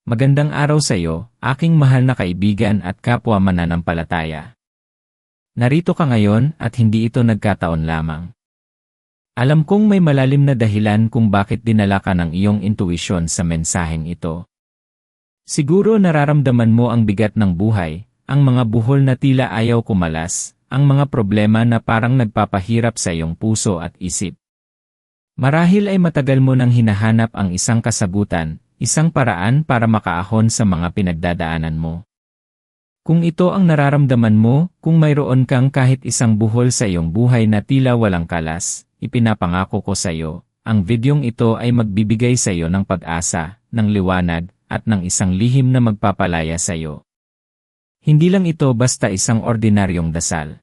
Magandang araw sa iyo, aking mahal na kaibigan at kapwa mananampalataya. Narito ka ngayon at hindi ito nagkataon lamang. Alam kong may malalim na dahilan kung bakit dinala ka ng iyong intuisyon sa mensaheng ito. Siguro nararamdaman mo ang bigat ng buhay, ang mga buhol na tila ayaw kumalas, ang mga problema na parang nagpapahirap sa iyong puso at isip. Marahil ay matagal mo nang hinahanap ang isang kasagutan, isang paraan para makaahon sa mga pinagdadaanan mo. Kung ito ang nararamdaman mo, kung mayroon kang kahit isang buhol sa iyong buhay na tila walang kalas, ipinapangako ko sa iyo, ang videong ito ay magbibigay sa iyo ng pag-asa, ng liwanag, at ng isang lihim na magpapalaya sa iyo. Hindi lang ito basta isang ordinaryong dasal.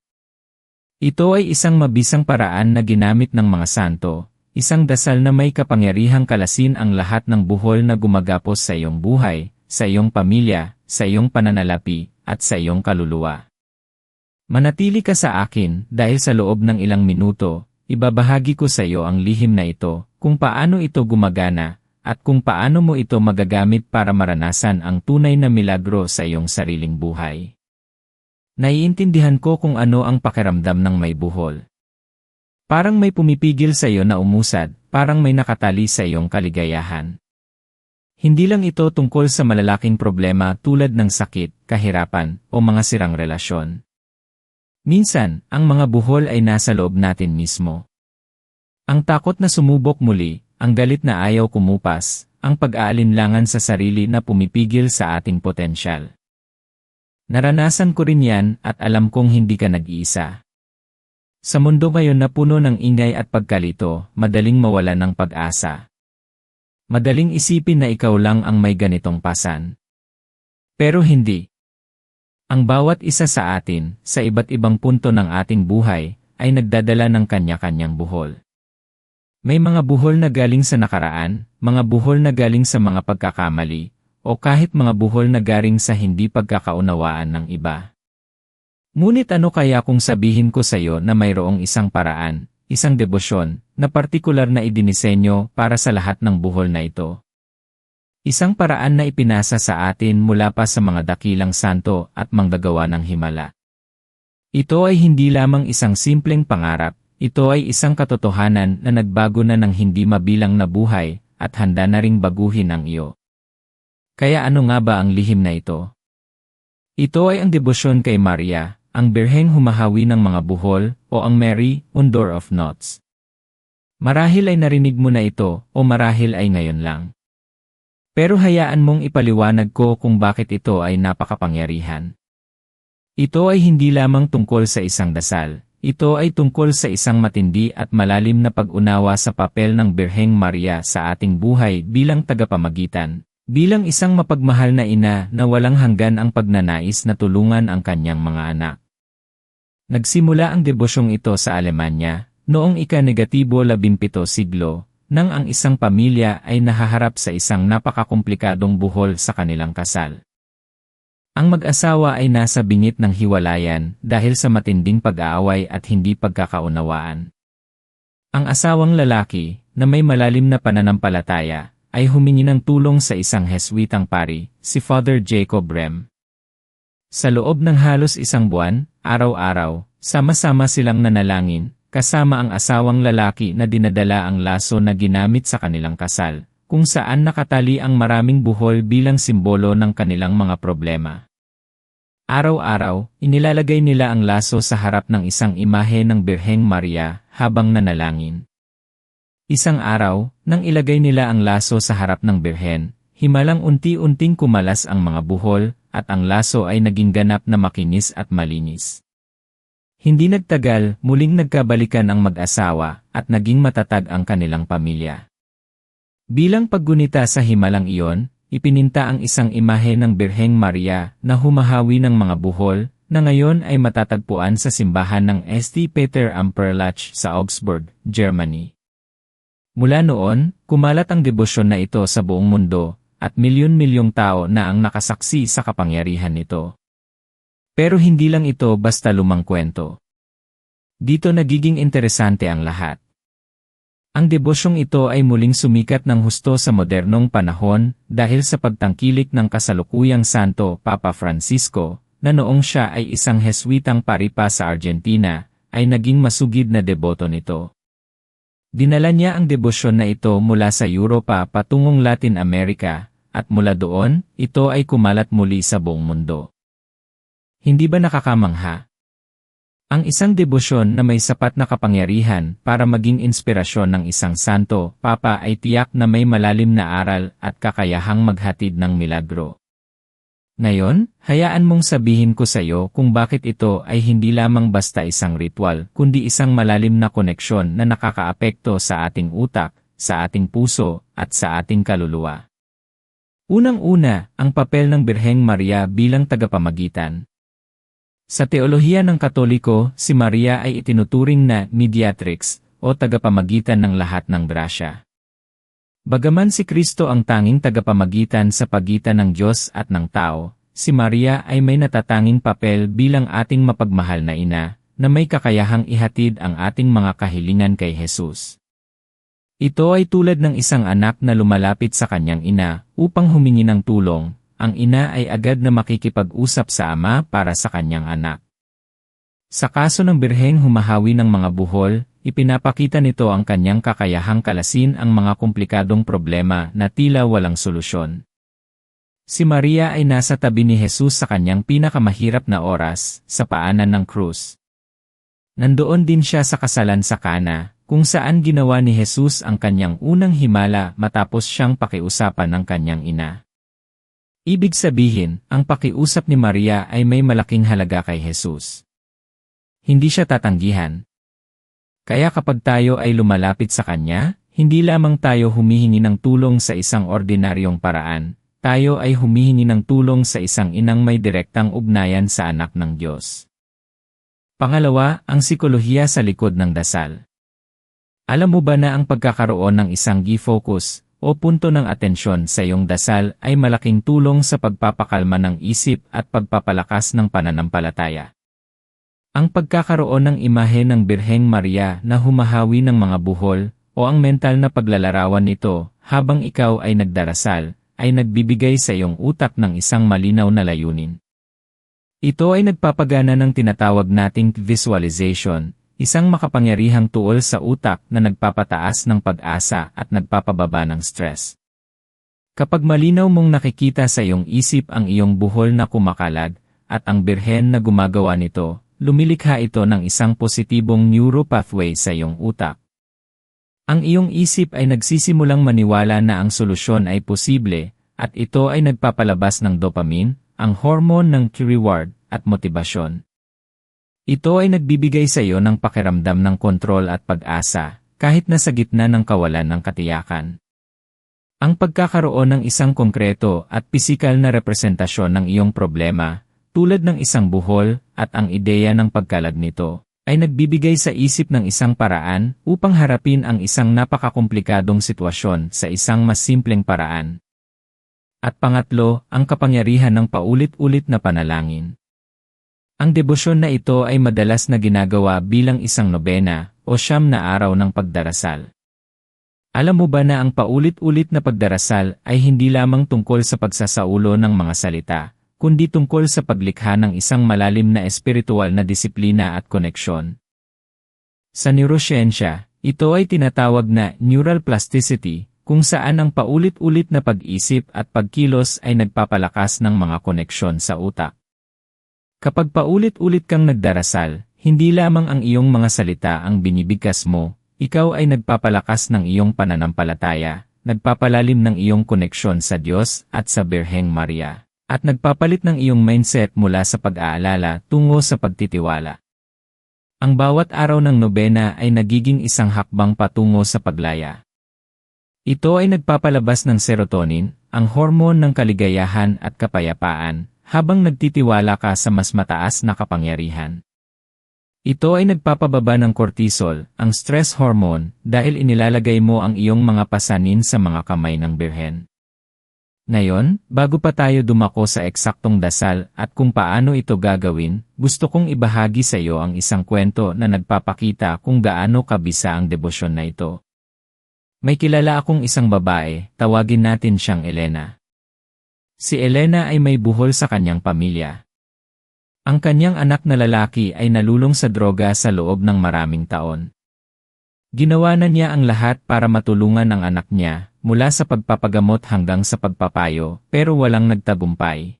Ito ay isang mabisang paraan na ginamit ng mga santo, isang dasal na may kapangyarihang kalasin ang lahat ng buhol na gumagapos sa iyong buhay, sa iyong pamilya, sa iyong pananalapi, at sa iyong kaluluwa. Manatili ka sa akin dahil sa loob ng ilang minuto, ibabahagi ko sa iyo ang lihim na ito, kung paano ito gumagana, at kung paano mo ito magagamit para maranasan ang tunay na milagro sa iyong sariling buhay. Naiintindihan ko kung ano ang pakiramdam ng may buhol. Parang may pumipigil sa iyo na umusad, parang may nakatali sa iyong kaligayahan. Hindi lang ito tungkol sa malalaking problema tulad ng sakit, kahirapan, o mga sirang relasyon. Minsan, ang mga buhol ay nasa loob natin mismo. Ang takot na sumubok muli, ang galit na ayaw kumupas, ang pag-aalinlangan sa sarili na pumipigil sa ating potensyal. Naranasan ko rin yan at alam kong hindi ka nag-iisa. Sa mundo ngayon na puno ng ingay at pagkalito, madaling mawalan ng pag-asa. Madaling isipin na ikaw lang ang may ganitong pasan. Pero hindi. Ang bawat isa sa atin, sa iba't ibang punto ng ating buhay, ay nagdadala ng kanya-kanyang buhol. May mga buhol na galing sa nakaraan, mga buhol na galing sa mga pagkakamali, o kahit mga buhol na galing sa hindi pagkakaunawaan ng iba. Ngunit ano kaya kung sabihin ko sa iyo na mayroong isang paraan, isang debosyon, na partikular na idinisenyo para sa lahat ng buhol na ito? Isang paraan na ipinasa sa atin mula pa sa mga dakilang santo at manggagawa ng himala. Ito ay hindi lamang isang simpleng pangarap, ito ay isang katotohanan na nagbago na ng hindi mabilang na buhay at handa na ring baguhin ang iyo. Kaya ano nga ba ang lihim na ito? Ito ay ang debosyon kay Maria, ang Birheng humahawi ng mga buhol, o ang Mary, Undor of Knots. Marahil ay narinig mo na ito, o marahil ay ngayon lang. Pero hayaan mong ipaliwanag ko kung bakit ito ay napakapangyarihan. Ito ay hindi lamang tungkol sa isang dasal, ito ay tungkol sa isang matindi at malalim na pag-unawa sa papel ng Birheng Maria sa ating buhay bilang tagapamagitan. Bilang isang mapagmahal na ina na walang hanggan ang pagnanais na tulungan ang kanyang mga anak. Nagsimula ang debosyong ito sa Alemanya, noong ika-17 siglo, nang ang isang pamilya ay nahaharap sa isang napakakomplikadong buhol sa kanilang kasal. Ang mag-asawa ay nasa bingit ng hiwalayan dahil sa matinding pag-aaway at hindi pagkakaunawaan. Ang asawang lalaki, na may malalim na pananampalataya, ay humingi ng tulong sa isang Heswitang pari, si Father Jacob Rem. Sa loob ng halos isang buwan, araw-araw, sama-sama silang nanalangin, kasama ang asawang lalaki na dinadala ang laso na ginamit sa kanilang kasal, kung saan nakatali ang maraming buhol bilang simbolo ng kanilang mga problema. Araw-araw, inilalagay nila ang laso sa harap ng isang imahe ng Birheng Maria habang nanalangin. Isang araw, nang ilagay nila ang laso sa harap ng Birhen, himalang unti-unting kumalas ang mga buhol, at ang laso ay naging ganap na makinis at malinis. Hindi nagtagal, muling nagkabalikan ang mag-asawa, at naging matatag ang kanilang pamilya. Bilang paggunita sa himalang iyon, ipininta ang isang imahe ng Birheng Maria na humahawi ng mga buhol, na ngayon ay matatagpuan sa simbahan ng St. Peter am Perlach sa Augsburg, Germany. Mula noon, kumalat ang debosyon na ito sa buong mundo, at milyon-milyong tao na ang nakasaksi sa kapangyarihan nito. Pero hindi lang ito basta lumang kwento. Dito nagiging interesante ang lahat. Ang debosyong ito ay muling sumikat ng husto sa modernong panahon dahil sa pagtangkilik ng kasalukuyang Santo Papa Francisco, na noong siya ay isang Heswitang paripa sa Argentina, ay naging masugid na deboto nito. Dinala niya ang debosyon na ito mula sa Europa patungong Latin America, at mula doon, ito ay kumalat muli sa buong mundo. Hindi ba nakakamangha? Ang isang debosyon na may sapat na kapangyarihan para maging inspirasyon ng isang santo, papa ay tiyak na may malalim na aral at kakayahang maghatid ng milagro. Ngayon, hayaan mong sabihin ko sa iyo kung bakit ito ay hindi lamang basta isang ritual, kundi isang malalim na koneksyon na nakakaapekto sa ating utak, sa ating puso, at sa ating kaluluwa. Unang-una, ang papel ng Birheng Maria bilang tagapamagitan. Sa teolohiya ng Katoliko, si Maria ay itinuturing na mediatrix o tagapamagitan ng lahat ng grasya. Bagaman si Kristo ang tanging tagapamagitan sa pagitan ng Diyos at ng tao, si Maria ay may natatanging papel bilang ating mapagmahal na ina, na may kakayahang ihatid ang ating mga kahilingan kay Jesus. Ito ay tulad ng isang anak na lumalapit sa kanyang ina upang humingi ng tulong. Ang ina ay agad na makikipag-usap sa ama para sa kanyang anak. Sa kaso ng birheng humahawi ng mga buhol, ipinapakita nito ang kanyang kakayahang kalasin ang mga komplikadong problema na tila walang solusyon. Si Maria ay nasa tabi ni Jesus sa kanyang pinakamahirap na oras, sa paanan ng krus. Nandoon din siya sa kasalan sa Kana, kung saan ginawa ni Jesus ang kanyang unang himala matapos siyang pakiusapan ng kanyang ina. Ibig sabihin, ang pakiusap ni Maria ay may malaking halaga kay Jesus. Hindi siya tatanggihan. Kaya kapag tayo ay lumalapit sa Kanya, hindi lamang tayo humihingi ng tulong sa isang ordinaryong paraan, tayo ay humihingi ng tulong sa isang inang may direktang ugnayan sa anak ng Diyos. Pangalawa, ang sikolohiya sa likod ng dasal. Alam mo ba na ang pagkakaroon ng isang G-focus, o punto ng atensyon sa iyong dasal ay malaking tulong sa pagpapakalma ng isip at pagpapalakas ng pananampalataya. Ang pagkakaroon ng imahe ng Birheng Maria na humahawi ng mga buhol o ang mental na paglalarawan nito habang ikaw ay nagdarasal ay nagbibigay sa iyong utak ng isang malinaw na layunin. Ito ay nagpapagana ng tinatawag nating visualization, isang makapangyarihang tuol sa utak na nagpapataas ng pag-asa at nagpapababa ng stress. Kapag malinaw mong nakikita sa iyong isip ang iyong buhol na kumakalag, at ang birhen na gumagawa nito, lumilikha ito ng isang positibong neuropathway sa iyong utak. Ang iyong isip ay nagsisimulang maniwala na ang solusyon ay posible, at ito ay nagpapalabas ng dopamine, ang hormone ng reward at motibasyon. Ito ay nagbibigay sa iyo ng pakiramdam ng kontrol at pag-asa, kahit na sa gitna ng kawalan ng katiyakan. Ang pagkakaroon ng isang konkreto at pisikal na representasyon ng iyong problema, tulad ng isang buhol at ang ideya ng pagkalag nito, ay nagbibigay sa isip ng isang paraan upang harapin ang isang napakakomplikadong sitwasyon sa isang mas simpleng paraan. At pangatlo, ang kapangyarihan ng paulit-ulit na panalangin. Ang debosyon na ito ay madalas na ginagawa bilang isang nobena o 9 na araw ng pagdarasal. Alam mo ba na ang paulit-ulit na pagdarasal ay hindi lamang tungkol sa pagsasaulo ng mga salita, kundi tungkol sa paglikha ng isang malalim na espiritual na disiplina at koneksyon. Sa neurosiyensya, ito ay tinatawag na neural plasticity, kung saan ang paulit-ulit na pag-isip at pagkilos ay nagpapalakas ng mga koneksyon sa utak. Kapag paulit-ulit kang nagdarasal, hindi lamang ang iyong mga salita ang binibigkas mo, ikaw ay nagpapalakas ng iyong pananampalataya, nagpapalalim ng iyong koneksyon sa Diyos at sa Birheng Maria, at nagpapalit ng iyong mindset mula sa pag-aalala tungo sa pagtitiwala. Ang bawat araw ng nobena ay nagiging isang hakbang patungo sa paglaya. Ito ay nagpapalabas ng serotonin, ang hormone ng kaligayahan at kapayapaan, habang nagtitiwala ka sa mas mataas na kapangyarihan. Ito ay nagpapababa ng cortisol, ang stress hormone, dahil inilalagay mo ang iyong mga pasanin sa mga kamay ng Birhen. Ngayon, bago pa tayo dumako sa eksaktong dasal at kung paano ito gagawin, gusto kong ibahagi sa iyo ang isang kwento na nagpapakita kung gaano kabisa ang debosyon na ito. May kilala akong isang babae, tawagin natin siyang Elena. Si Elena ay may buhol sa kanyang pamilya. Ang kanyang anak na lalaki ay nalulong sa droga sa loob ng maraming taon. Ginawa na niya ang lahat para matulungan ang anak niya, mula sa pagpapagamot hanggang sa pagpapayo, pero walang nagtagumpay.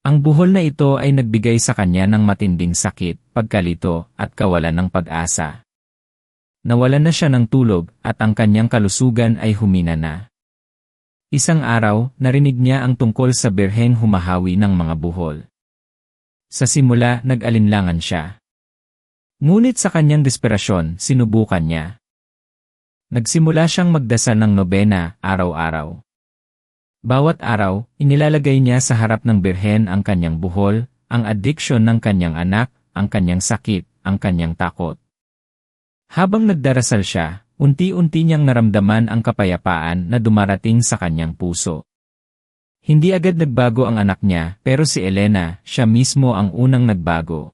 Ang buhol na ito ay nagbigay sa kanya ng matinding sakit, pagkalito, at kawalan ng pag-asa. Nawalan na siya ng tulog, at ang kanyang kalusugan ay humina na. Isang araw, narinig niya ang tungkol sa birheng humahawi ng mga buhol. Sa simula, nag-alinlangan siya. Ngunit sa kanyang desperasyon, sinubukan niya. Nagsimula siyang magdasal ng nobena, araw-araw. Bawat araw, inilalagay niya sa harap ng birhen ang kanyang buhol, ang addiction ng kanyang anak, ang kanyang sakit, ang kanyang takot. Habang nagdarasal siya, unti-unti niyang naramdaman ang kapayapaan na dumarating sa kanyang puso. Hindi agad nagbago ang anak niya, pero si Elena, siya mismo ang unang nagbago.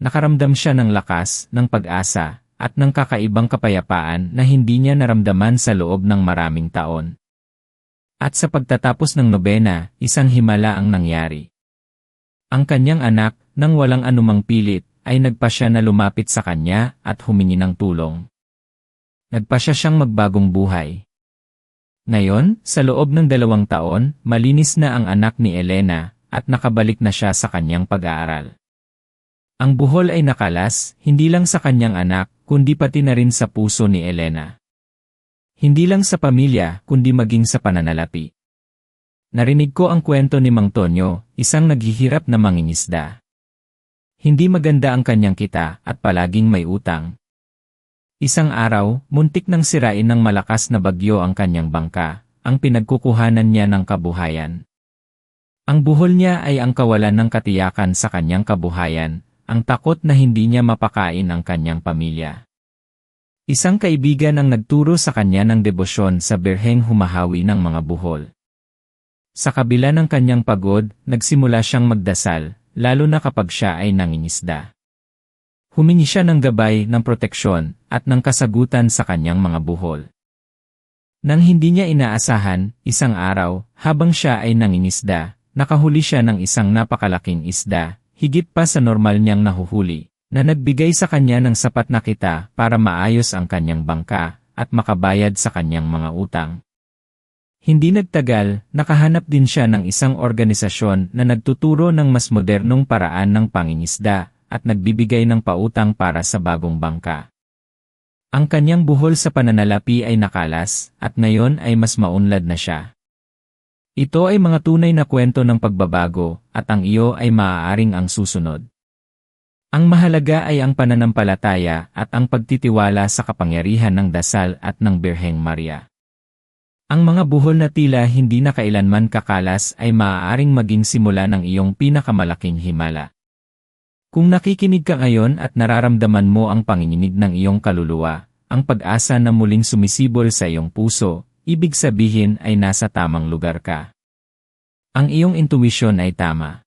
Nakaramdam siya ng lakas, ng pag-asa, at ng kakaibang kapayapaan na hindi niya naramdaman sa loob ng maraming taon. At sa pagtatapos ng nobena, isang himala ang nangyari. Ang kanyang anak, nang walang anumang pilit, ay nagpasya na lumapit sa kanya at humingi ng tulong. Nagpasya siyang magbagong buhay. Ngayon, sa loob ng 2 taon, malinis na ang anak ni Elena at nakabalik na siya sa kanyang pag-aaral. Ang buhol ay nakalas, hindi lang sa kanyang anak, kundi pati na rin sa puso ni Elena. Hindi lang sa pamilya, kundi maging sa pananalapi. Narinig ko ang kwento ni Mang Tonyo, isang naghihirap na mangingisda. Hindi maganda ang kanyang kita at palaging may utang. Isang araw, muntik nang sirain ng malakas na bagyo ang kanyang bangka, ang pinagkukuhanan niya ng kabuhayan. Ang buhol niya ay ang kawalan ng katiyakan sa kanyang kabuhayan, ang takot na hindi niya mapakain ang kanyang pamilya. Isang kaibigan ang nagturo sa kanya ng debosyon sa birheng humahawi ng mga buhol. Sa kabila ng kanyang pagod, nagsimula siyang magdasal, lalo na kapag siya ay nangingisda. Humingi siya ng gabay, ng proteksyon, at ng kasagutan sa kanyang mga buhol. Nang hindi niya inaasahan, isang araw, habang siya ay nangingisda, nakahuli siya ng isang napakalaking isda, higit pa sa normal niyang nahuhuli, na nagbigay sa kanya ng sapat na kita para maayos ang kanyang bangka at makabayad sa kanyang mga utang. Hindi nagtagal, nakahanap din siya ng isang organisasyon na nagtuturo ng mas modernong paraan ng pangingisda at nagbibigay ng pautang para sa bagong bangka. Ang kanyang buhol sa pananalapi ay nakalas at ngayon ay mas maunlad na siya. Ito ay mga tunay na kwento ng pagbabago at ang iyo ay maaaring ang susunod. Ang mahalaga ay ang pananampalataya at ang pagtitiwala sa kapangyarihan ng dasal at ng Birheng Maria. Ang mga buhol na tila hindi na kailanman kakalas ay maaaring maging simula ng iyong pinakamalaking himala. Kung nakikinig ka ngayon at nararamdaman mo ang panginginig ng iyong kaluluwa, ang pag-asa na muling sumisibol sa iyong puso, ibig sabihin ay nasa tamang lugar ka. Ang iyong intuition ay tama.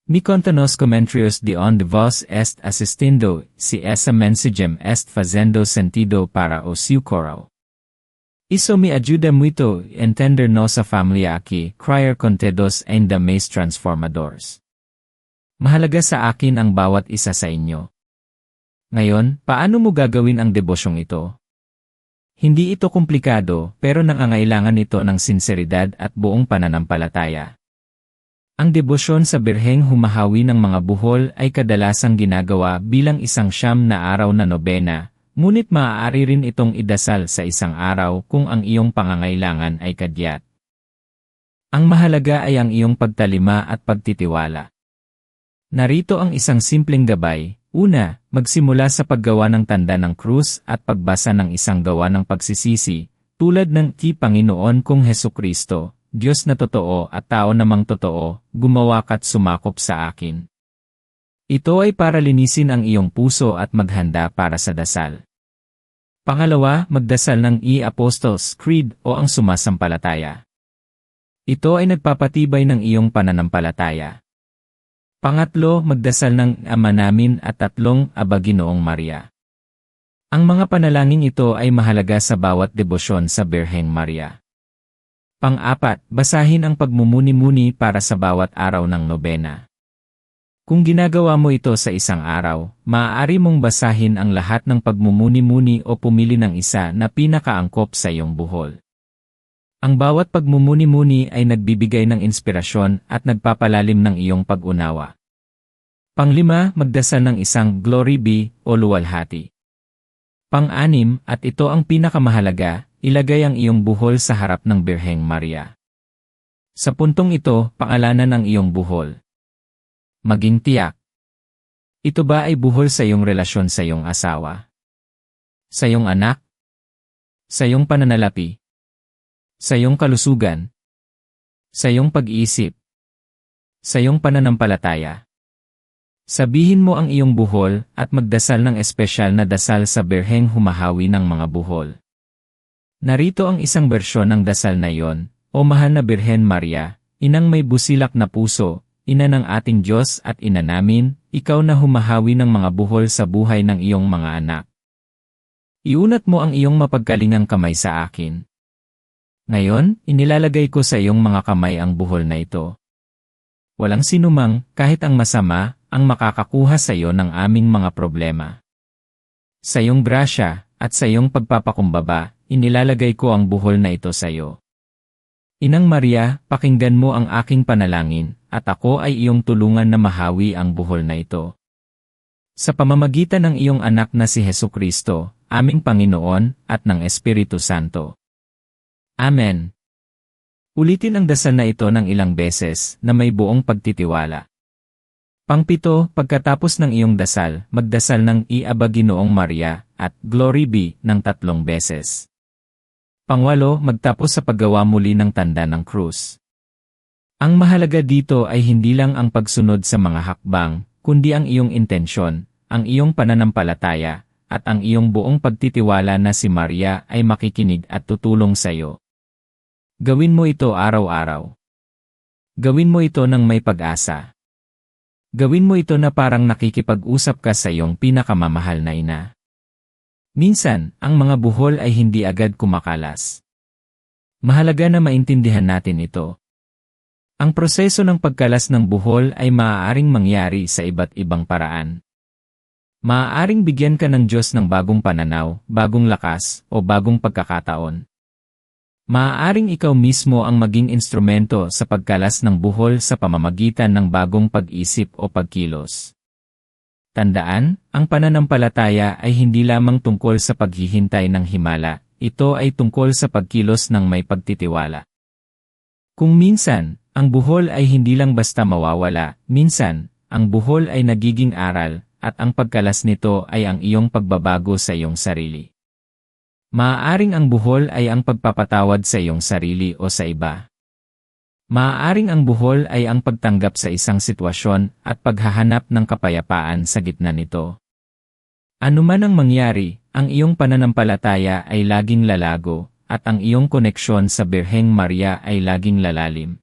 Mi contanos comentarios de on vos est asistindo, si esa mensagem est fazendo sentido para o seu coral. Isso me ajuda muito entender nossa familia aqui, criar contedos ainda mais transformadores. Mahalaga sa akin ang bawat isa sa inyo. Ngayon, paano mo gagawin ang debosyong ito? Hindi ito komplikado, pero nangangailangan ito ng sinseridad at buong pananampalataya. Ang debosyon sa birheng humahawi ng mga buhol ay kadalasang ginagawa bilang isang 9 na araw na nobena, ngunit maaari rin itong idasal sa isang araw kung ang iyong pangangailangan ay kadyat. Ang mahalaga ay ang iyong pagtalima at pagtitiwala. Narito ang isang simpleng gabay. Una, magsimula sa paggawa ng tanda ng krus at pagbasa ng isang gawa ng pagsisisi, tulad ng Panginoon kong Hesukristo, Diyos na totoo at tao namang totoo, gumawa ka't sumakop sa akin. Ito ay para linisin ang iyong puso at maghanda para sa dasal. Pangalawa, magdasal ng Apostles' Creed o ang sumasampalataya. Ito ay nagpapatibay ng iyong pananampalataya. Pangatlo, magdasal ng Ama Namin at 3 Aba Ginoong Maria. Ang mga panalangin ito ay mahalaga sa bawat debosyon sa Birheng Maria. Pang-apat, basahin ang pagmumuni-muni para sa bawat araw ng nobena. Kung ginagawa mo ito sa isang araw, maaari mong basahin ang lahat ng pagmumuni-muni o pumili ng isa na pinakaangkop sa iyong buhol. Ang bawat pagmumuni-muni ay nagbibigay ng inspirasyon at nagpapalalim ng iyong pag-unawa. Pang-5, magdasal ng isang Glory Be o luwalhati. Pang-6, at ito ang pinakamahalaga, ilagay ang iyong buhol sa harap ng Birheng Maria. Sa puntong ito, pangalanan ang iyong buhol. Maging tiyak. Ito ba ay buhol sa iyong relasyon sa iyong asawa? Sa iyong anak? Sa iyong pananalapi? Sa iyong kalusugan? Sa iyong pag-iisip? Sa iyong pananampalataya? Sabihin mo ang iyong buhol at magdasal ng espesyal na dasal sa Birheng humahawi ng mga buhol. Narito ang isang bersyon ng dasal na iyon, O mahal na Birhen Maria, inang may busilak na puso, ina ng ating Diyos at ina namin, ikaw na humahawi ng mga buhol sa buhay ng iyong mga anak. Iunat mo ang iyong mapagkalingang kamay sa akin. Ngayon, inilalagay ko sa iyong mga kamay ang buhol na ito. Walang sinumang, kahit ang masama, ang makakakuha sa iyo ng aming mga problema. Sa iyong grasya, at sa iyong pagpapakumbaba, inilalagay ko ang buhol na ito sa iyo. Inang Maria, pakinggan mo ang aking panalangin, at ako ay iyong tulungan na mahawi ang buhol na ito. Sa pamamagitan ng iyong anak na si Hesukristo, aming Panginoon, at ng Espiritu Santo. Amen. Ulitin ang dasal na ito ng ilang beses na may buong pagtitiwala. Pang-7, pagkatapos ng iyong dasal, magdasal ng Iaba Ginoong Maria at Glory Be ng 3 beses. Pang-8, magtapos sa paggawa muli ng tanda ng krus. Ang mahalaga dito ay hindi lang ang pagsunod sa mga hakbang, kundi ang iyong intensyon, ang iyong pananampalataya, at ang iyong buong pagtitiwala na si Maria ay makikinig at tutulong sa iyo. Gawin mo ito araw-araw. Gawin mo ito ng may pag-asa. Gawin mo ito na parang nakikipag-usap ka sa iyong pinakamamahal na ina. Minsan, ang mga buhol ay hindi agad kumakalas. Mahalaga na maintindihan natin ito. Ang proseso ng pagkalas ng buhol ay maaaring mangyari sa iba't ibang paraan. Maaaring bigyan ka ng Diyos ng bagong pananaw, bagong lakas, o bagong pagkakataon. Maaaring ikaw mismo ang maging instrumento sa pagkalas ng buhol sa pamamagitan ng bagong pag-isip o pagkilos. Tandaan, ang pananampalataya ay hindi lamang tungkol sa paghihintay ng himala, ito ay tungkol sa pagkilos ng may pagtitiwala. Kung minsan, ang buhol ay hindi lang basta mawawala, minsan, ang buhol ay nagiging aral, at ang pagkalas nito ay ang iyong pagbabago sa iyong sarili. Maaaring ang buhol ay ang pagpapatawad sa iyong sarili o sa iba. Maaaring ang buhol ay ang pagtanggap sa isang sitwasyon at paghahanap ng kapayapaan sa gitna nito. Ano man ang mangyari, ang iyong pananampalataya ay laging lalago, at ang iyong koneksyon sa Birheng Maria ay laging lalalim.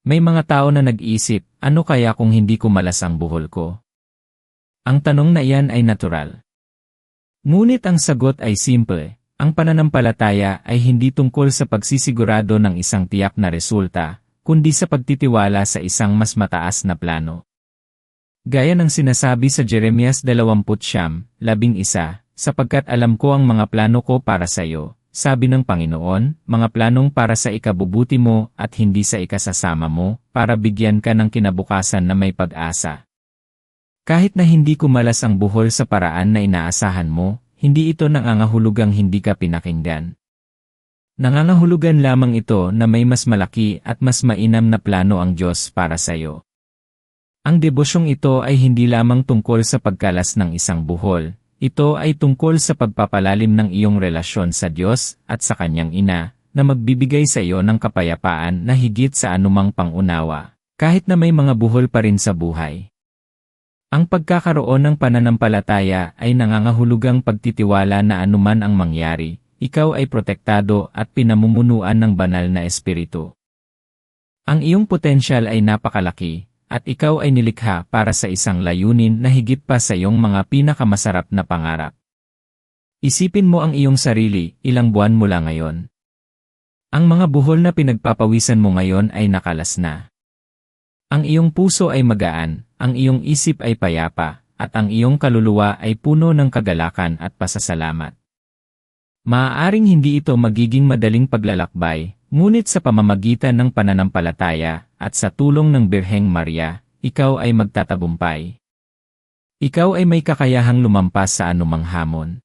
May mga tao na nag-isip, ano kaya kung hindi ko malas ang buhol ko? Ang tanong na iyan ay natural. Ngunit ang sagot ay simple, ang pananampalataya ay hindi tungkol sa pagsisigurado ng isang tiyak na resulta, kundi sa pagtitiwala sa isang mas mataas na plano. Gaya ng sinasabi sa Jeremias 20:11, sapagkat alam ko ang mga plano ko para sa iyo, sabi ng Panginoon, mga planong para sa ikabubuti mo at hindi sa ikasasama mo, para bigyan ka ng kinabukasan na may pag-asa. Kahit na hindi kumalas ang buhol sa paraan na inaasahan mo, hindi ito nangangahulugang hindi ka pinakinggan. Nangangahulugan lamang ito na may mas malaki at mas mainam na plano ang Diyos para sa iyo. Ang debosyong ito ay hindi lamang tungkol sa pagkalas ng isang buhol, ito ay tungkol sa pagpapalalim ng iyong relasyon sa Diyos at sa Kanyang Ina, na magbibigay sa iyo ng kapayapaan na higit sa anumang pangunawa, kahit na may mga buhol pa rin sa buhay. Ang pagkakaroon ng pananampalataya ay nangangahulugang pagtitiwala na anuman ang mangyari, ikaw ay protektado at pinamumunuan ng banal na espiritu. Ang iyong potensyal ay napakalaki, at ikaw ay nilikha para sa isang layunin na higit pa sa iyong mga pinakamasarap na pangarap. Isipin mo ang iyong sarili, ilang buwan mula ngayon. Ang mga buhol na pinagpapawisan mo ngayon ay nakalas na. Ang iyong puso ay magaan, ang iyong isip ay payapa, at ang iyong kaluluwa ay puno ng kagalakan at pasasalamat. Maaaring hindi ito magiging madaling paglalakbay, ngunit sa pamamagitan ng pananampalataya at sa tulong ng Birheng Maria, ikaw ay magtatagumpay. Ikaw ay may kakayahang lumampas sa anumang hamon.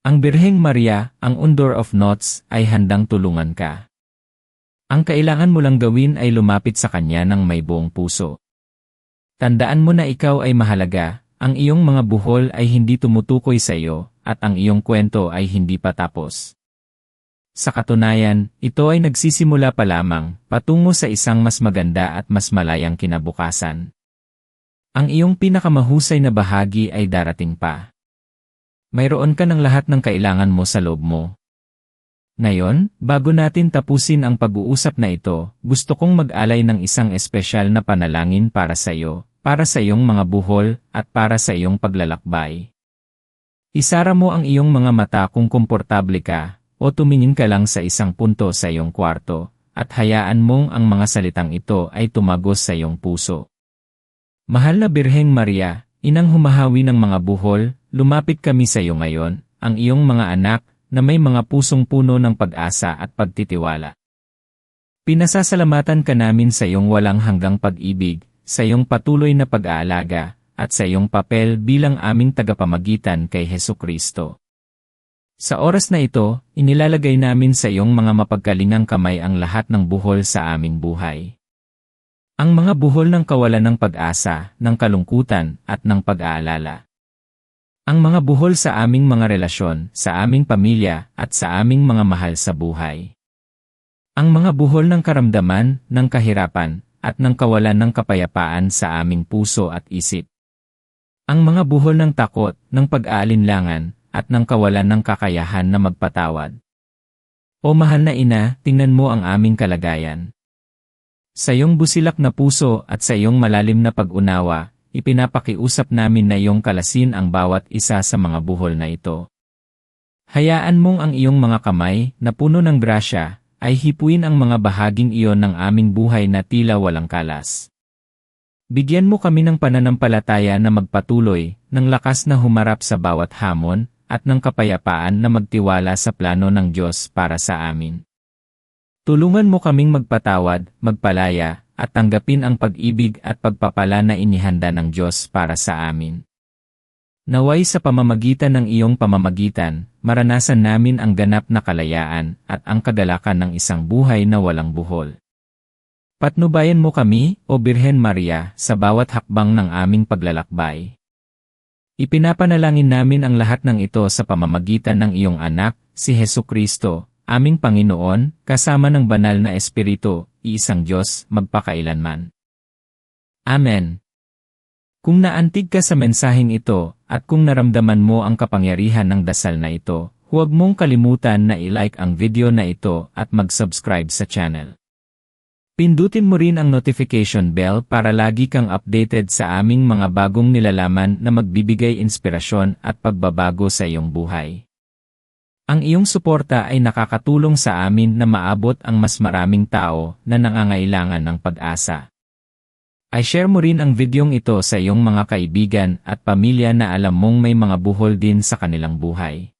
Ang Birheng Maria, ang Undor of Knots, ay handang tulungan ka. Ang kailangan mo lang gawin ay lumapit sa kanya ng may buong puso. Tandaan mo na ikaw ay mahalaga, ang iyong mga buhol ay hindi tumutukoy sa iyo, at ang iyong kwento ay hindi pa tapos. Sa katunayan, ito ay nagsisimula pa lamang, patungo sa isang mas maganda at mas malayang kinabukasan. Ang iyong pinakamahusay na bahagi ay darating pa. Mayroon ka ng lahat ng kailangan mo sa loob mo. Ngayon, bago natin tapusin ang pag-uusap na ito, gusto kong mag-alay ng isang espesyal na panalangin para sa iyo, para sa iyong mga buhol, at para sa iyong paglalakbay. Isara mo ang iyong mga mata kung komportable ka, o tumingin ka lang sa isang punto sa iyong kwarto, at hayaan mong ang mga salitang ito ay tumagos sa iyong puso. Mahal na Birheng Maria, inang humahawi ng mga buhol, lumapit kami sa iyo ngayon, ang iyong mga anak, na may mga pusong puno ng pag-asa at pagtitiwala. Pinasasalamatan ka namin sa iyong walang hanggang pag-ibig, sa iyong patuloy na pag-aalaga, at sa iyong papel bilang aming tagapamagitan kay Hesukristo. Sa oras na ito, inilalagay namin sa iyong mga mapagkalingang kamay ang lahat ng buhol sa aming buhay. Ang mga buhol ng kawalan ng pag-asa, ng kalungkutan, at ng pag-aalala. Ang mga buhol sa aming mga relasyon, sa aming pamilya, at sa aming mga mahal sa buhay. Ang mga buhol ng karamdaman, ng kahirapan, at ng kawalan ng kapayapaan sa aming puso at isip. Ang mga buhol ng takot, ng pag-aalinlangan, at ng kawalan ng kakayahan na magpatawad. O mahal na ina, tingnan mo ang aming kalagayan. Sa iyong busilak na puso at sa iyong malalim na pag-unawa, ipinapakiusap namin na iyong kalasin ang bawat isa sa mga buhol na ito. Hayaan mong ang iyong mga kamay, na puno ng grasya, ay hipuin ang mga bahaging iyon ng aming buhay na tila walang kalas. Bigyan mo kami ng pananampalataya na magpatuloy, ng lakas na humarap sa bawat hamon, at ng kapayapaan na magtiwala sa plano ng Diyos para sa amin. Tulungan mo kaming magpatawad, magpalaya, at tanggapin ang pag-ibig at pagpapala na inihanda ng Diyos para sa amin. Naway sa pamamagitan ng iyong pamamagitan, maranasan namin ang ganap na kalayaan at ang kagalakan ng isang buhay na walang buhol. Patnubayan mo kami, O Birhen Maria, sa bawat hakbang ng aming paglalakbay. Ipinapanalangin namin ang lahat ng ito sa pamamagitan ng iyong anak, si Hesukristo, aming Panginoon, kasama ng banal na Espiritu, iisang Diyos, magpakailanman. Amen. Kung naantig ka sa mensaheng ito, at kung naramdaman mo ang kapangyarihan ng dasal na ito, huwag mong kalimutan na i-like ang video na ito at mag-subscribe sa channel. Pindutin mo rin ang notification bell para lagi kang updated sa aming mga bagong nilalaman na magbibigay inspirasyon at pagbabago sa iyong buhay. Ang iyong suporta ay nakakatulong sa amin na maabot ang mas maraming tao na nangangailangan ng pag-asa. I-share mo rin ang videong ito sa iyong mga kaibigan at pamilya na alam mong may mga buhol din sa kanilang buhay.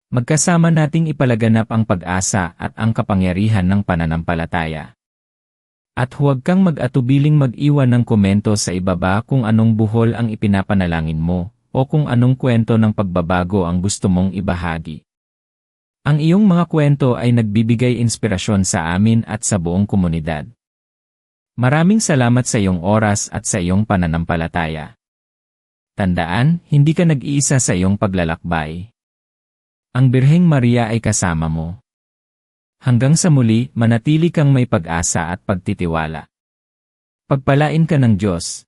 Magkasama nating ipalaganap ang pag-asa at ang kapangyarihan ng pananampalataya. At huwag kang mag-atubiling mag-iwan ng komento sa ibaba kung anong buhol ang ipinapanalangin mo, o kung anong kwento ng pagbabago ang gusto mong ibahagi. Ang iyong mga kwento ay nagbibigay inspirasyon sa amin at sa buong komunidad. Maraming salamat sa iyong oras at sa iyong pananampalataya. Tandaan, hindi ka nag-iisa sa iyong paglalakbay. Ang Birheng Maria ay kasama mo. Hanggang sa muli, manatili kang may pag-asa at pagtitiwala. Pagpalain ka ng Diyos.